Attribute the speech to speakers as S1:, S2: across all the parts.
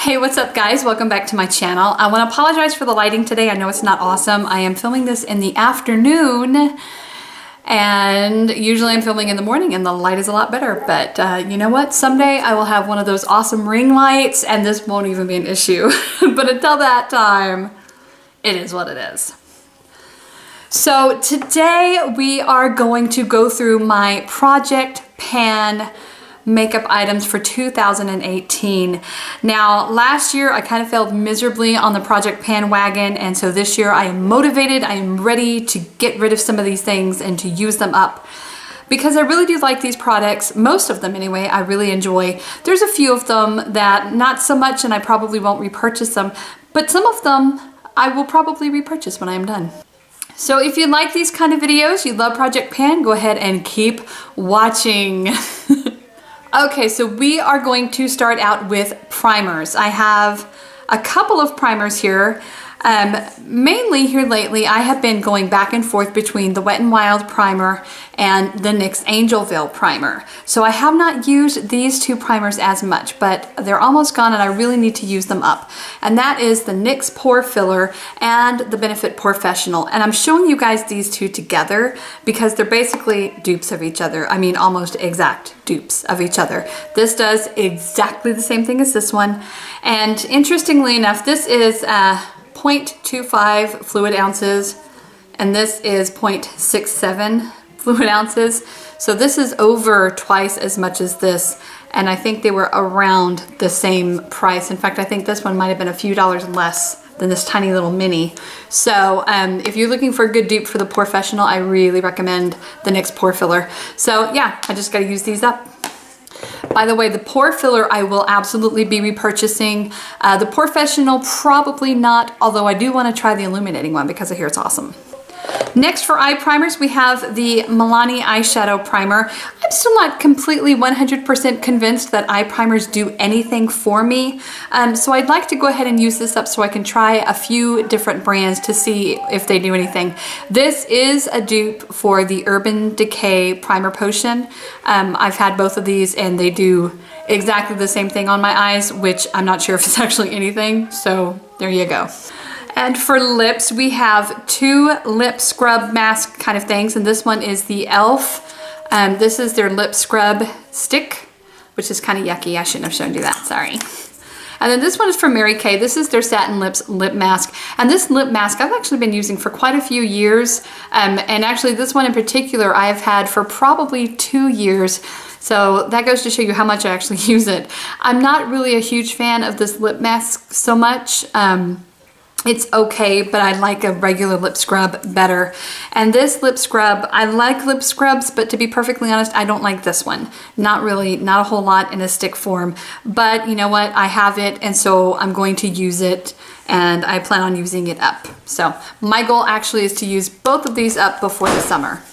S1: Hey, what's up guys? Welcome back to my channel. I want to apologize for the lighting today. I know it's not awesome. I am filming this in the afternoon and usually I'm filming in the morning and the light is a lot better, but you know what? Someday I will have one of those awesome ring lights and this won't even be an issue. But until that time, it is what it is. So today we are going to go through my project pan makeup items for 2018. Now, last year I kind of failed miserably on the project pan wagon, and so this year I am motivated. I am ready to get rid of some of these things and to use them up because I really do like these products. Most of them anyway, I really enjoy. There's a few of them that not so much and I probably won't repurchase them, but some of them I will probably repurchase when I am done. So if you like these kind of videos, you love Project Pan, go ahead and keep watching. Okay, so we are going to start out with primers. I have a couple of primers here. Mainly here lately, I have been going back and forth between the Wet n Wild primer and the NYX Angel Veil primer. So I have not used these two primers as much, but they're almost gone and I really need to use them up. And that is the NYX Pore Filler and the Benefit Porefessional. And I'm showing you guys these two together because they're basically dupes of each other. I mean, almost exact dupes of each other. This does exactly the same thing as this one. And interestingly enough, this is 0.25 fluid ounces and this is 0.67 fluid ounces. So this is over twice as much as this, and I think they were around the same price. In fact, I think this one might have been a few dollars less than this tiny little mini. So if you're looking for a good dupe for the Porefessional, I really recommend the NYX Pore Filler. So yeah, I just gotta use these up. By the way, the Pore Filler I will absolutely be repurchasing. The Porefessional probably not, although I do want to try the illuminating one because I hear it's awesome. Next for eye primers, we have the Milani Eyeshadow Primer. I'm still not completely 100% convinced that eye primers do anything for me. So I'd like to go ahead and use this up so I can try a few different brands to see if they do anything. This is a dupe for the Urban Decay Primer Potion. I've had both of these and they do exactly the same thing on my eyes, which I'm not sure if it's actually anything. So there you go. And for lips, we have two lip scrub mask kind of things, and this one is the e.l.f. This is their lip scrub stick, which is kind of yucky. I shouldn't have shown you that, sorry. And then this one is from Mary Kay. This is their Satin Lips lip mask. And this lip mask I've actually been using for quite a few years. And actually this one in particular I've had for probably 2 years. So that goes to show you how much I actually use it. I'm not really a huge fan of this lip mask so much. It's okay, but I like a regular lip scrub better. And this lip scrub, I like lip scrubs, but to be perfectly honest, I don't like this one. Not really, not a whole lot in a stick form. But you know what? I have it, and so I'm going to use it, and I plan on using it up. So my goal actually is to use both of these up before the summer.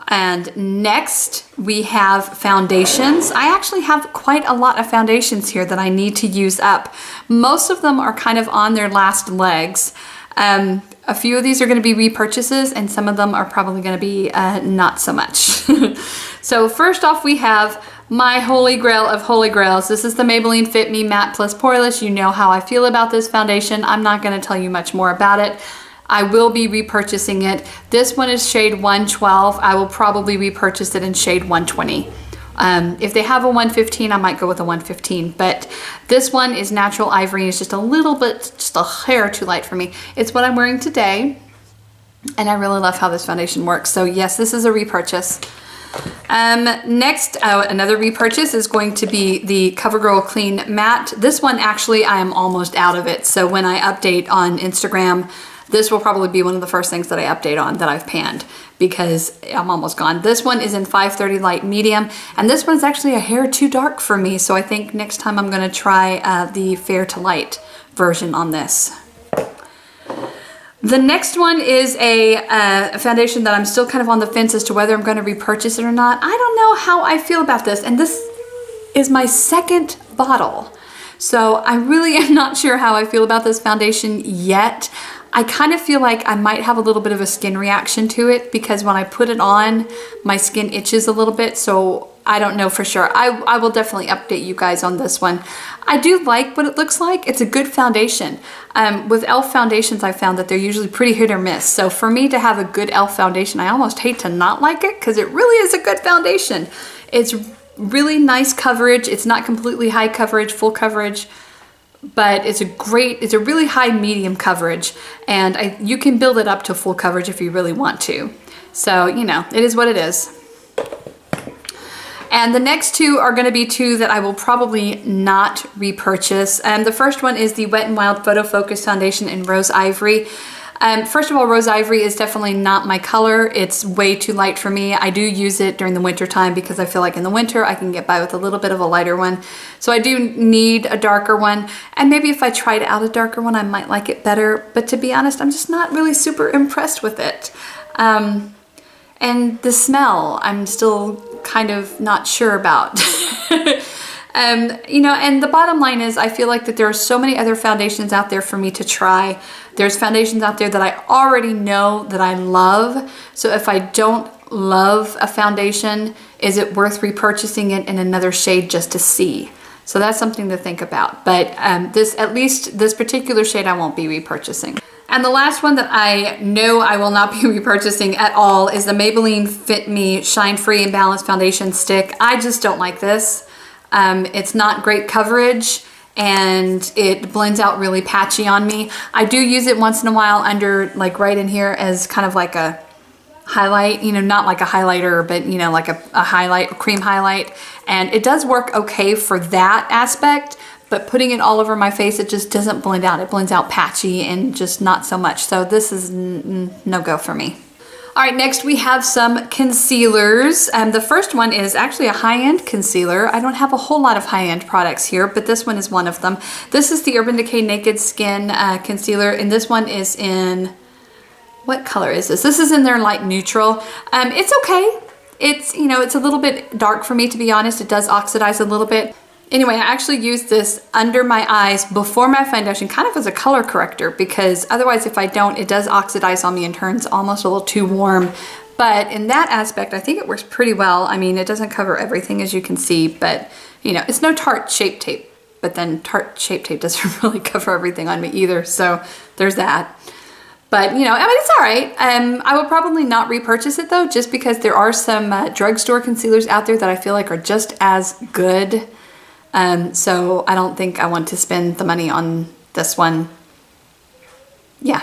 S1: And next we have foundations. I actually have quite a lot of foundations here that I need to use up. Most of them are kind of on their last legs. A few of these are going to be repurchases and some of them are probably going to be not so much. So first off we have my holy grail of holy grails. This is the Maybelline Fit Me Matte Plus Poreless. You know how I feel about this foundation. I'm not going to tell you much more about it. I will be repurchasing it. This one is shade 112. I will probably repurchase it in shade 120. If they have a 115, I might go with a 115, but this one is natural ivory. It's just a little bit, just a hair too light for me. It's what I'm wearing today, and I really love how this foundation works. So yes, this is a repurchase. Next, another repurchase is going to be the CoverGirl Clean Matte. This one, actually, I am almost out of it. So when I update on Instagram, this will probably be one of the first things that I update on that I've panned because I'm almost gone. This one is in 530 light medium, and this one's actually a hair too dark for me. So I think next time I'm gonna try the fair to light version on this. The next one is a foundation that I'm still kind of on the fence as to whether I'm gonna repurchase it or not. I don't know how I feel about this, and this is my second bottle. So I really am not sure how I feel about this foundation yet. I kind of feel like I might have a little bit of a skin reaction to it because when I put it on, my skin itches a little bit. So I don't know for sure. I will definitely update you guys on this one. I do like what it looks like. It's a good foundation. With e.l.f. foundations, I found that they're usually pretty hit or miss. So for me to have a good e.l.f. foundation, I almost hate to not like it because it really is a good foundation. It's really nice coverage. It's not completely high coverage, full coverage, but it's a really high medium coverage, and you can build it up to full coverage if you really want to. So, you know, it is what it is. And the next two are going to be two that I will probably not repurchase. The first one is the Wet n Wild Photo Focus Foundation in Rose Ivory. First of all, Rose Ivory is definitely not my color. It's way too light for me. I do use it during the winter time because I feel like in the winter I can get by with a little bit of a lighter one. So I do need a darker one. And maybe if I tried out a darker one, I might like it better. But to be honest, I'm just not really super impressed with it. And the smell, I'm still kind of not sure about. You know, and the bottom line is I feel like that there are so many other foundations out there for me to try. There's foundations out there that I already know that I love. So if I don't love a foundation, is it worth repurchasing it in another shade just to see? So that's something to think about. But at least this particular shade I won't be repurchasing. And the last one that I know I will not be repurchasing at all is the Maybelline Fit Me Shine Free and Balanced Foundation Stick. I just don't like this. It's not great coverage and it blends out really patchy on me. I do use it once in a while under, like right in here as kind of like a highlight, you know, not like a highlighter, but you know, like a highlight, a cream highlight. And it does work okay for that aspect. But putting it all over my face, it just doesn't blend out. It blends out patchy and just not so much. So this is no go for me. All right, next we have some concealers. The first one is actually a high-end concealer. I don't have a whole lot of high-end products here, but this one is one of them. This is the Urban Decay Naked Skin Concealer, and this one is in, what color is this? This is in their light neutral. It's okay. It's, you know, it's a little bit dark for me, to be honest. It does oxidize a little bit. Anyway, I actually use this under my eyes before my foundation, kind of as a color corrector, because otherwise if I don't, it does oxidize on me and turns almost a little too warm. But in that aspect, I think it works pretty well. I mean, it doesn't cover everything, as you can see, but you know, it's no Tarte Shape Tape, but then Tarte Shape Tape doesn't really cover everything on me either. So there's that. But you know, I mean, it's all right. I will probably not repurchase it though, just because there are some drugstore concealers out there that I feel like are just as good. So I don't think I want to spend the money on this one. Yeah.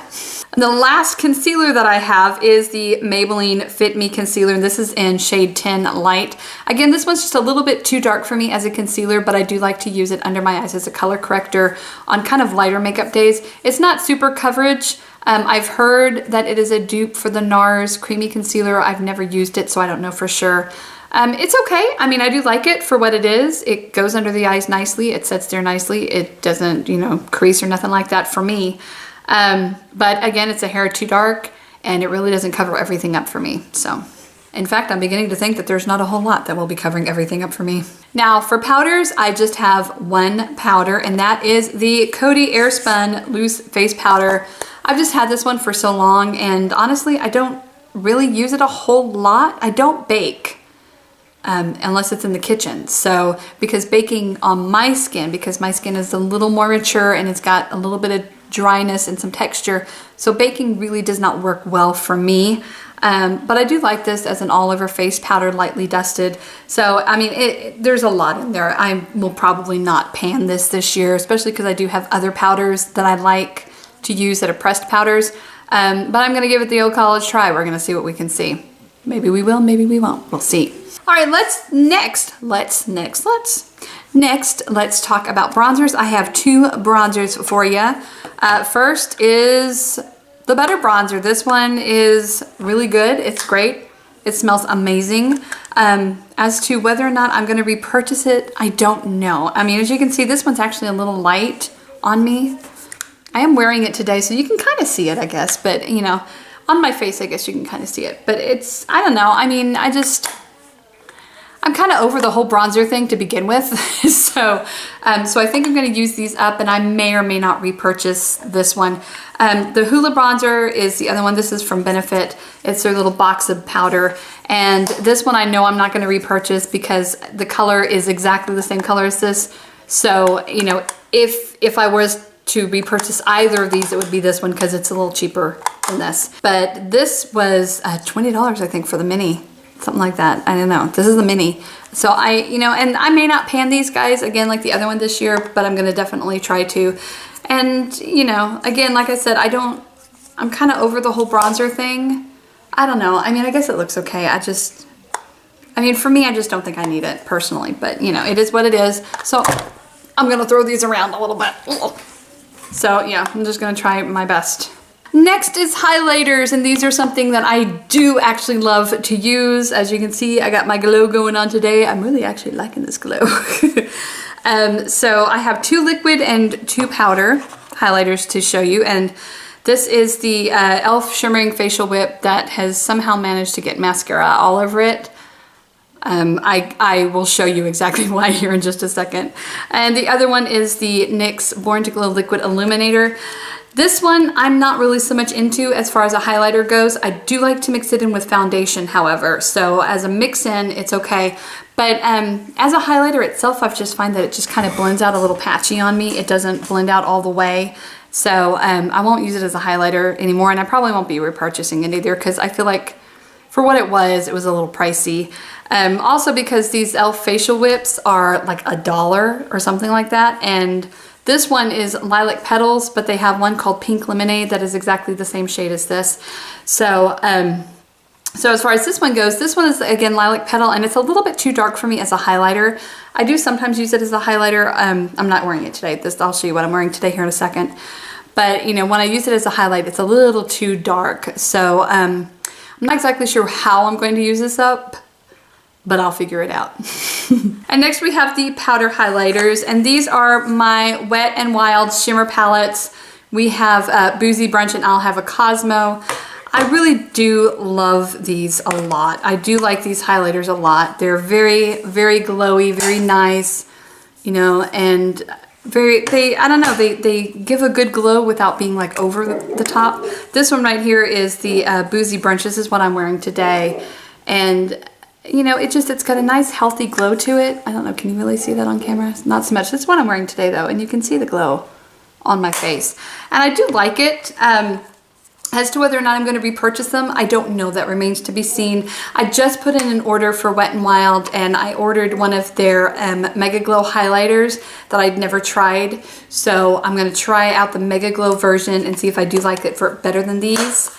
S1: And the last concealer that I have is the Maybelline Fit Me Concealer, and this is in shade 10 Light. Again, this one's just a little bit too dark for me as a concealer, but I do like to use it under my eyes as a color corrector on kind of lighter makeup days. It's not super coverage. I've heard that it is a dupe for the NARS Creamy Concealer. I've never used it, so I don't know for sure. It's okay. I mean, I do like it for what it is. It goes under the eyes nicely. It sets there nicely. It doesn't, you know, crease or nothing like that for me. But again, it's a hair too dark and it really doesn't cover everything up for me. So, in fact, I'm beginning to think that there's not a whole lot that will be covering everything up for me. Now, for powders, I just have one powder, and that is the Coty Airspun Loose Face Powder. I've just had this one for so long, and honestly, I don't really use it a whole lot. I don't bake. Unless it's in the kitchen. So because baking on my skin, because my skin is a little more mature and it's got a little bit of dryness and some texture, so baking really does not work well for me. But I do like this as an all-over face powder, lightly dusted. So I mean, there's a lot in there. I will probably not pan this year, especially because I do have other powders that I like to use that are pressed powders. But I'm gonna give it the old college try. We're gonna see what we can see. Maybe we will, maybe we won't. We'll see. All right, let's talk about bronzers. I have two bronzers for you. First is the Butter Bronzer. This one is really good. It's great. It smells amazing. As to whether or not I'm going to repurchase it, I don't know. I mean, as you can see, this one's actually a little light on me. I am wearing it today, so you can kind of see it, I guess. But, you know, on my face, I guess you can kind of see it. But it's, I don't know. I mean, I'm kind of over the whole bronzer thing to begin with. So I think I'm going to use these up, and I may or may not repurchase this one. The Hoola bronzer is the other one. This is from Benefit. It's their little box of powder. And this one I know I'm not going to repurchase because the color is exactly the same color as this. So, you know, if I was to repurchase either of these, it would be this one because it's a little cheaper than this. But this was $20, I think, for the mini. Something like that. I don't know. This is the mini. So you know, and I may not pan these guys again like the other one this year, but I'm going to definitely try to. And, you know, again, like I said, I'm kind of over the whole bronzer thing. I don't know. I mean, I guess it looks okay. I mean, for me, I just don't think I need it personally, but you know, it is what it is. So I'm going to throw these around a little bit. So yeah, I'm just going to try my best. Next is highlighters, and these are something that I do actually love to use. As you can see, I got my glow going on today. I'm really actually liking this glow. So I have 2 liquid and 2 powder highlighters to show you, and this is the e.l.f. Shimmering Facial Whip that has somehow managed to get mascara all over it. I will show you exactly why here in just a second. And the other one is the NYX Born to Glow Liquid Illuminator. This one I'm not really so much into as far as a highlighter goes. I do like to mix it in with foundation, however. So as a mix-in, it's okay. But as a highlighter itself, I've just find that it just kind of blends out a little patchy on me. It doesn't blend out all the way. So I won't use it as a highlighter anymore, and I probably won't be repurchasing it either because I feel like for what it was a little pricey. Also because these e.l.f. facial whips are like $1 or something like that, and this one is Lilac Petals, but they have one called Pink Lemonade that is exactly the same shade as this. So, so as far as this one goes, this one is again Lilac Petal, and it's a little bit too dark for me as a highlighter. I do sometimes use it as a highlighter. I'm not wearing it today. I'll show you what I'm wearing today here in a second. But you know, when I use it as a highlight, it's a little too dark. So I'm not exactly sure how I'm going to use this up, but I'll figure it out. And next we have the powder highlighters, and these are my Wet n Wild shimmer palettes. We have Boozy Brunch, and I'll have a Cosmo. I really do love these a lot. I do like these highlighters a lot. They're very, very glowy, very nice, you know, and I don't know, they give a good glow without being like over the top. This one right here is the Boozy Brunch. This is what I'm wearing today. And you know, it's got a nice healthy glow to it. I don't know, can you really see that on camera? Not so much. That's what I'm wearing today though, and you can see the glow on my face. And I do like it. As to whether or not I'm going to repurchase them, I don't know. That remains to be seen. I just put in an order for Wet n Wild, and I ordered one of their Mega Glow highlighters that I'd never tried. So I'm going to try out the Mega Glow version and see if I do like it better than these.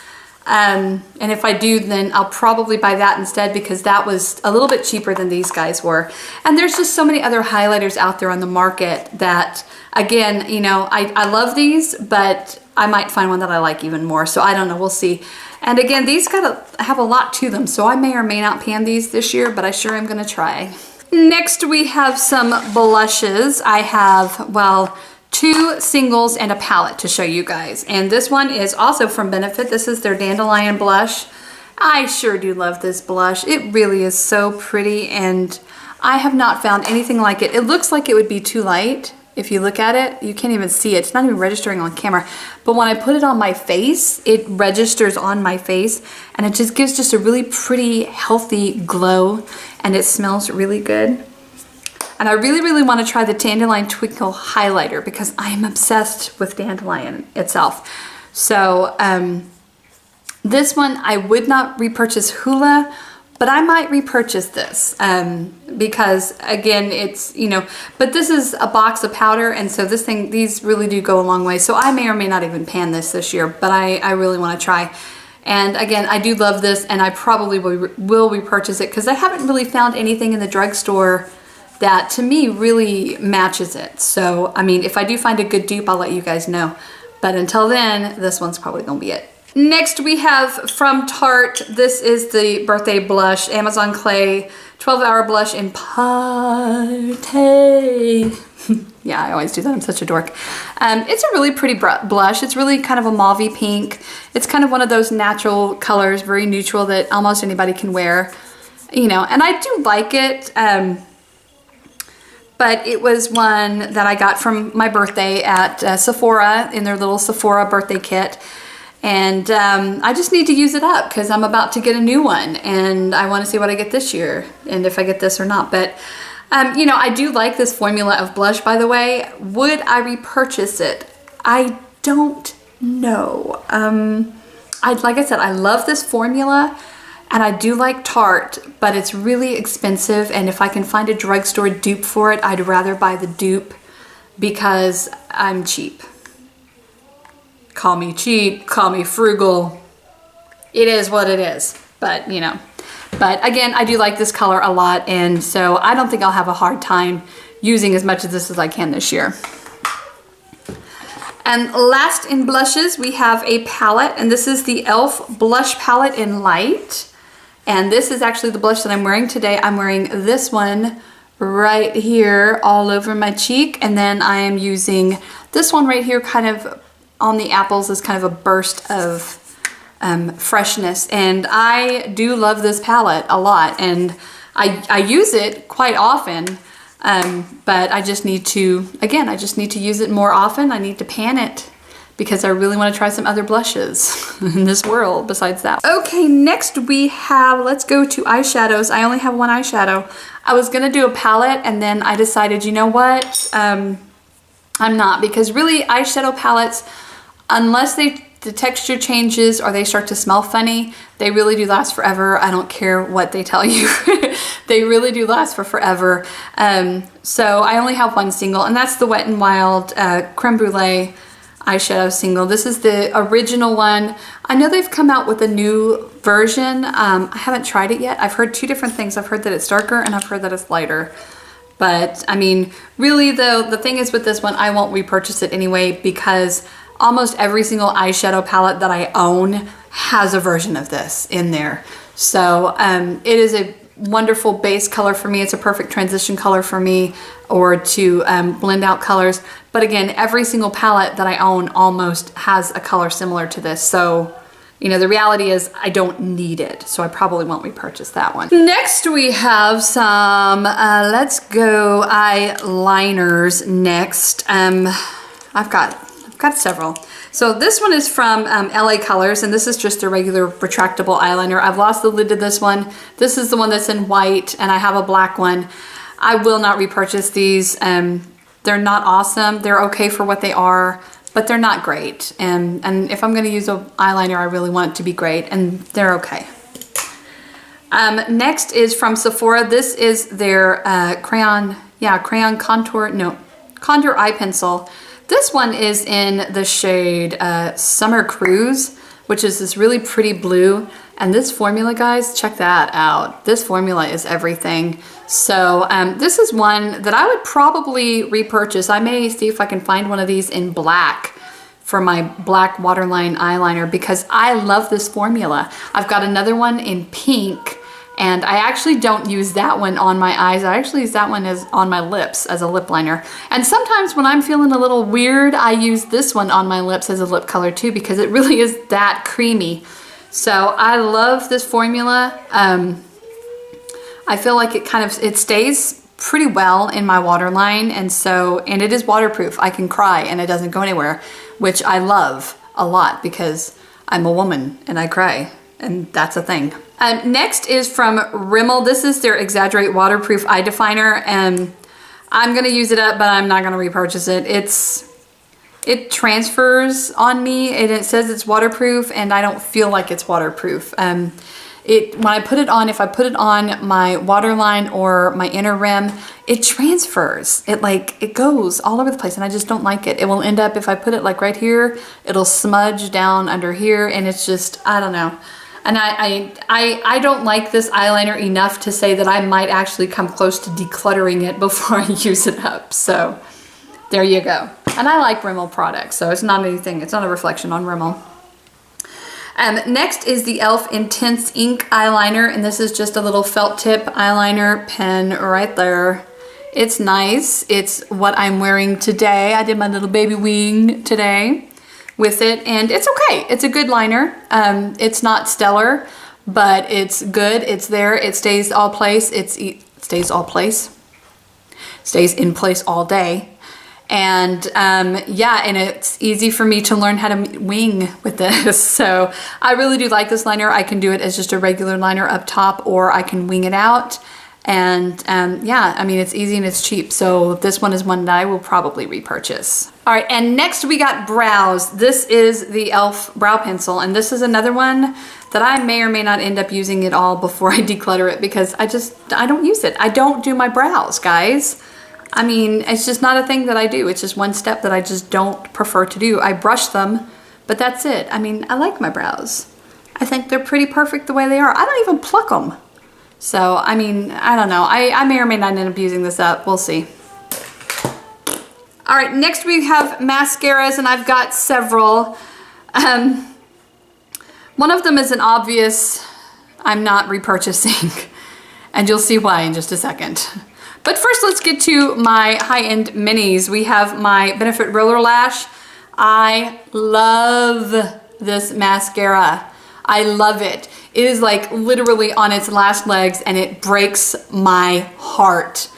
S1: And if I do, then I'll probably buy that instead because that was a little bit cheaper than these guys were. And there's just so many other highlighters out there on the market that, again, you know, I love these, but I might find one that I like even more. So I don't know, we'll see. And again, these have a lot to them, so I may or may not pan these this year, but I sure am gonna try. Next, we have some blushes. I have, well, 2 singles and a palette to show you guys. And this one is also from Benefit. This is their Dandelion blush. I sure do love this blush. It really is so pretty, and I have not found anything like it. It looks like it would be too light. If you look at it, you can't even see it. It's not even registering on camera. But when I put it on my face, it registers on my face, and it just gives just a really pretty, healthy glow, and it smells really good. And I really, really want to try the Dandelion Twinkle highlighter because I'm obsessed with Dandelion itself. So this one, I would not repurchase Hoola, but I might repurchase this because again, it's, you know, but this is a box of powder, and so these really do go a long way. So I may or may not even pan this year, but I really want to try. And again, I do love this, and I probably will repurchase it because I haven't really found anything in the drugstore that to me really matches it. So, I mean, if I do find a good dupe, I'll let you guys know. But until then, this one's probably gonna be it. Next we have from Tarte, this is the birthday blush, Amazon Clay 12-hour blush in Party. Yeah, I always do that, I'm such a dork. It's a really pretty blush. It's really kind of a mauvey pink. It's kind of one of those natural colors, very neutral, that almost anybody can wear. you know, and I do like it. But it was one that I got from my birthday at Sephora in their little Sephora birthday kit. And I just need to use it up because I'm about to get a new one and I want to see what I get this year and if I get this or not. But, you know, I do like this formula of blush, by the way. Would I repurchase it? I don't know. Like I said, I love this formula. And I do like Tarte, but it's really expensive. And if I can find a drugstore dupe for it, I'd rather buy the dupe because I'm cheap. Call me cheap, call me frugal. It is what it is, but you know. But again, I do like this color a lot. And so I don't think I'll have a hard time using as much of this as I can this year. And last in blushes, we have a palette. And this is the e.l.f. Blush Palette in Light. And this is actually the blush that I'm wearing today. I'm wearing this one right here all over my cheek. And then I am using this one right here kind of on the apples as kind of a burst of freshness. And I do love this palette a lot. And I use it quite often. But I just need to, again, I just need to use it more often. I need to pan it, because I really want to try some other blushes in this world besides that. Okay, next we have, let's go to eyeshadows. I only have one eyeshadow. I was gonna do a palette and then I decided, you know what? I'm not, because really eyeshadow palettes, unless the texture changes or they start to smell funny, they really do last forever. I don't care what they tell you. They really do last for forever. So I only have one single, and that's the Wet n Wild Creme Brulee eyeshadow single. This is the original one. I know they've come out with a new version. I haven't tried it yet. I've heard two different things. I've heard that it's darker and I've heard that it's lighter. But I mean, really though, the thing is with this one, I won't repurchase it anyway, because almost every single eyeshadow palette that I own has a version of this in there. So it is a wonderful base color for me. It's a perfect transition color for me, or to blend out colors. But again, every single palette that I own almost has a color similar to this. So, you know, the reality is I don't need it. So I probably won't repurchase that one. Next we have some, let's go eyeliners next. I've got several. So this one is from LA Colors, and this is just a regular retractable eyeliner. I've lost the lid to this one. This is the one that's in white, and I have a black one. I will not repurchase these. They're not awesome. They're okay for what they are, but they're not great. And if I'm gonna use an eyeliner, I really want it to be great, and they're okay. Next is from Sephora. This is their crayon contour eye pencil. This one is in the shade Summer Cruise, which is this really pretty blue. And this formula, guys, check that out. This formula is everything. So this is one that I would probably repurchase. I may see if I can find one of these in black for my black waterline eyeliner, because I love this formula. I've got another one in pink, and I actually don't use that one on my eyes. I actually use that one as on my lips as a lip liner. And sometimes when I'm feeling a little weird, I use this one on my lips as a lip color too, because it really is that creamy. So I love this formula. I feel like it stays pretty well in my waterline, and it is waterproof. I can cry and it doesn't go anywhere, which I love a lot because I'm a woman and I cry, and that's a thing. Next is from Rimmel. This is their Exaggerate Waterproof Eye Definer, and I'm gonna use it up, but I'm not gonna repurchase it. It transfers on me, and it says it's waterproof, and I don't feel like it's waterproof. When I put it on, if I put it on my waterline or my inner rim, it transfers. It goes all over the place, and I just don't like it. It will end up, if I put it like right here, it'll smudge down under here, and it's just, I don't know. And I don't like this eyeliner enough to say that I might actually come close to decluttering it before I use it up. So there you go. And I like Rimmel products, so it's not anything, it's not a reflection on Rimmel. Next is the e.l.f. Intense Ink Eyeliner, and this is just a little felt tip eyeliner pen right there. It's nice. It's what I'm wearing today. I did my little baby wing today with it, and it's okay. It's a good liner. It's not stellar, but it's good. It's there. It stays all place. Stays all place. Stays in place all day. And yeah, and it's easy for me to learn how to wing with this. So I really do like this liner. I can do it as just a regular liner up top, or I can wing it out. And yeah, I mean, it's easy and it's cheap. So this one is one that I will probably repurchase. All right, and next we got brows. This is the e.l.f. brow pencil, and this is another one that I may or may not end up using it all before I declutter it, because I don't use it. I don't do my brows, guys. I mean, it's just not a thing that I do. It's just one step that I just don't prefer to do. I brush them, but that's it. I mean, I like my brows. I think they're pretty perfect the way they are. I don't even pluck them. So, I mean, I don't know. I may or may not end up using this up. We'll see. All right, next we have mascaras, and I've got several. One of them is an obvious I'm not repurchasing, and you'll see why in just a second. But first, let's get to my high-end minis. We have my Benefit Roller Lash. I love this mascara. I love it. It is like literally on its last legs, and it breaks my heart.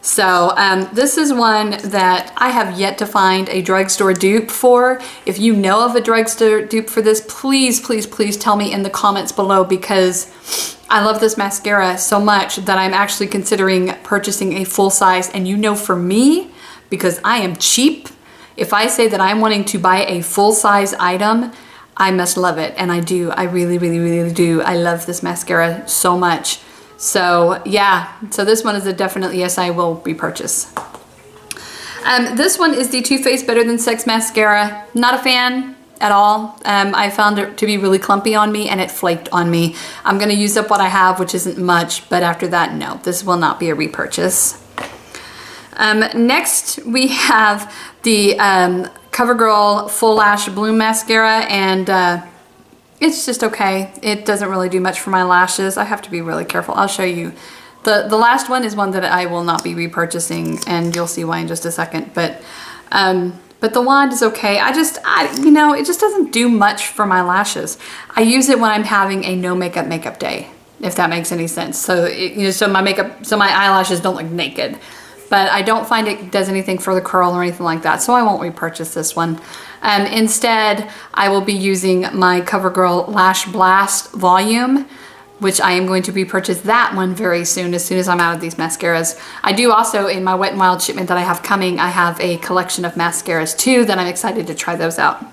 S1: So this is one that I have yet to find a drugstore dupe for. If you know of a drugstore dupe for this, please, please, please tell me in the comments below, because I love this mascara so much that I'm actually considering purchasing a full size. And you know, for me, because I am cheap, if I say that I'm wanting to buy a full size item, I must love it. And I do. I really, really, really do. I love this mascara so much. So yeah, so this one is a definite yes, I will repurchase. This one is the Too Faced Better Than Sex mascara. Not a fan at all. I found it to be really clumpy on me, and it flaked on me. I'm gonna use up what I have, which isn't much, but after that, no, this will not be a repurchase. Next, we have the CoverGirl Full Lash Bloom Mascara, and it's just okay. It doesn't really do much for my lashes. I have to be really careful. I'll show you. The last one is one that I will not be repurchasing, and you'll see why in just a second. But the wand is okay. You know, it just doesn't do much for my lashes. I use it when I'm having a no makeup day, if that makes any sense. So so my eyelashes don't look naked. But I don't find it does anything for the curl or anything like that, so I won't repurchase this one. Instead, I will be using my CoverGirl Lash Blast Volume, which I am going to repurchase that one very soon, as I'm out of these mascaras. I do also, in my Wet n Wild shipment that I have coming, I have a collection of mascaras too, that I'm excited to try those out.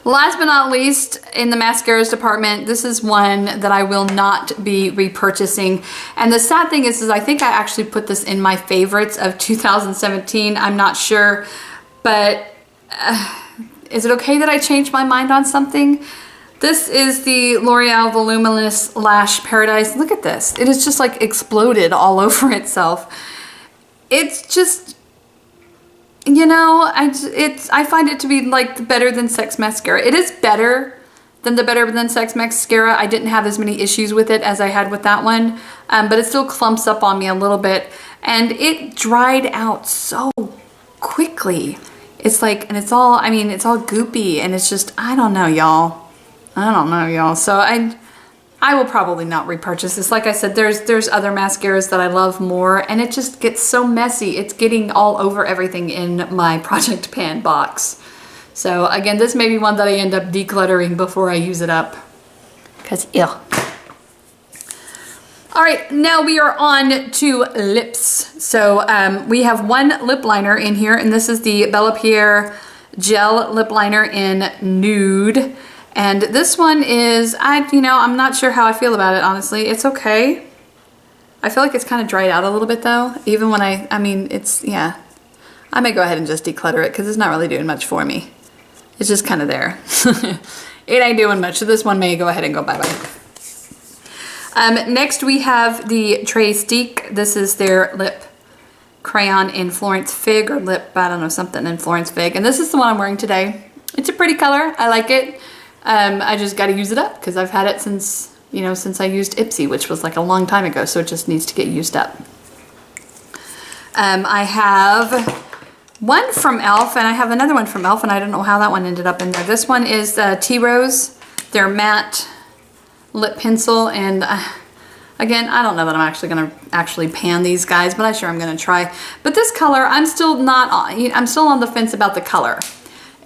S1: Last but not least, in the mascaras department, this is one that I will not be repurchasing. And the sad thing is I think I actually put this in my favorites of 2017. I'm not sure, but is it okay that I changed my mind on something? This is the L'Oreal Voluminous Lash Paradise. Look at this. It is just like exploded all over itself. It's just, you know, I find it to be like the Better Than Sex mascara. It is better than the Better Than Sex mascara. I didn't have as many issues with it as I had with that one, but it still clumps up on me a little bit, and it dried out so quickly. It's like, and it's all, I mean, it's all goopy, and it's just, I don't know, y'all. I don't know, y'all. So I will probably not repurchase this. Like I said, there's other mascaras that I love more, and it just gets so messy. It's getting all over everything in my Project Pan box. So again, this may be one that I end up decluttering before I use it up, because ew. All right, now we are on to lips. So we have one lip liner in here, and this is the Bella Pierre Gel Lip Liner in Nude. And this one is, I'm not sure how I feel about it, honestly. It's okay. I feel like it's kind of dried out a little bit though, even when yeah. I may go ahead and just declutter it because it's not really doing much for me. It's just kind of there. It ain't doing much, so this one may go ahead and go bye-bye. Next we have the Trestique. This is their lip crayon in Florence Fig, or lip, I don't know, something in Florence Fig. And this is the one I'm wearing today. It's a pretty color. I like it. I just got to use it up because I've had it since I used Ipsy, which was like a long time ago, so it just needs to get used up. I have one from e.l.f. and I have another one from e.l.f. and I don't know how that one ended up in there. This one is T Rose, their matte lip pencil, and again, I don't know that I'm actually gonna pan these guys, but I'm sure I'm gonna try. But this color, I'm still on the fence about the color.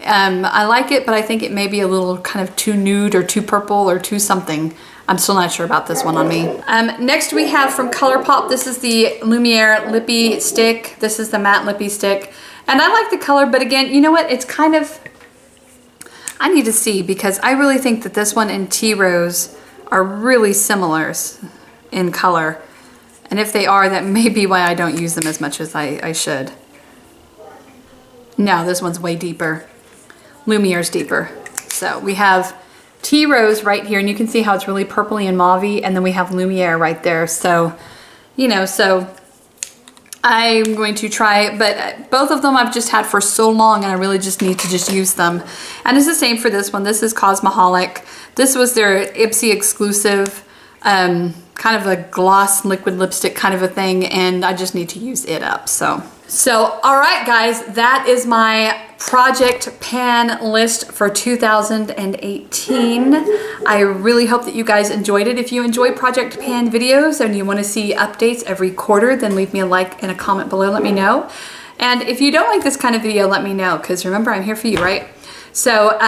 S1: I like it, but I think it may be a little kind of too nude or too purple or too something. I'm still not sure about this one on me. Next we have from ColourPop, this is the Lumiere Lippy Stick. This is the matte lippy stick. And I like the color, but again, you know what? It's kind of, I need to see, because I really think that this one and Tea Rose are really similar in color. And if they are, that may be why I don't use them as much as I should. No, this one's way deeper. Lumiere's deeper. So we have Tea Rose right here, and you can see how it's really purpley and mauvey, and then we have Lumiere right there. So, you know, so I'm going to try, but both of them I've just had for so long, and I really just need to just use them. And it's the same for this one. This is Cosmoholic. This was their Ipsy exclusive, kind of a gloss liquid lipstick kind of a thing, and I just need to use it up. So all right guys, that is my project pan list for 2018. I really hope that you guys enjoyed it. If you enjoy project pan videos and you want to see updates every quarter, then leave me a like and a comment below, let me know. And if you don't like this kind of video, let me know, because remember, I'm here for you, right? So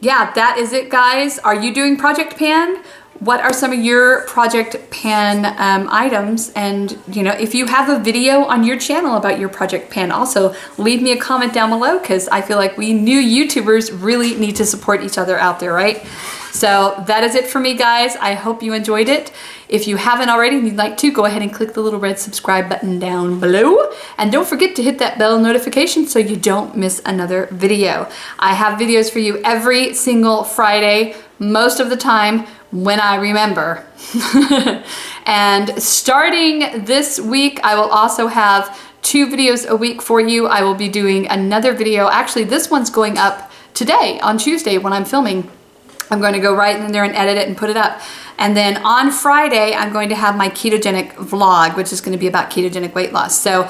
S1: yeah, that is it guys. Are you doing project pan? What are some of your project pan items? And you know, if you have a video on your channel about your project pan, also leave me a comment down below, because I feel like we new YouTubers really need to support each other out there, right? So that is it for me guys. I hope you enjoyed it. If you haven't already and you'd like to, go ahead and click the little red subscribe button down below. And don't forget to hit that bell notification so you don't miss another video. I have videos for you every single Friday, most of the time when I remember. And starting this week, I will also have 2 videos a week for you. I will be doing another video. Actually, this one's going up today on Tuesday when I'm filming. I'm going to go right in there and edit it and put it up. And then on Friday, I'm going to have my ketogenic vlog, which is going to be about ketogenic weight loss. So,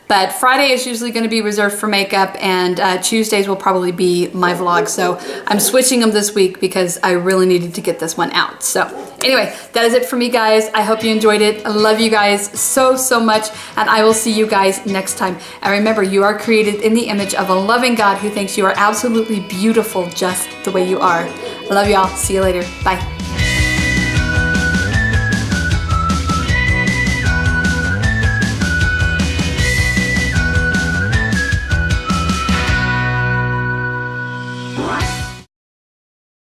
S1: but Friday is usually going to be reserved for makeup, and Tuesdays will probably be my vlog. So I'm switching them this week because I really needed to get this one out. So anyway, that is it for me guys. I hope you enjoyed it. I love you guys so, so much, and I will see you guys next time. And remember, you are created in the image of a loving God who thinks you are absolutely beautiful just the way you are. I love y'all. See you later. Bye.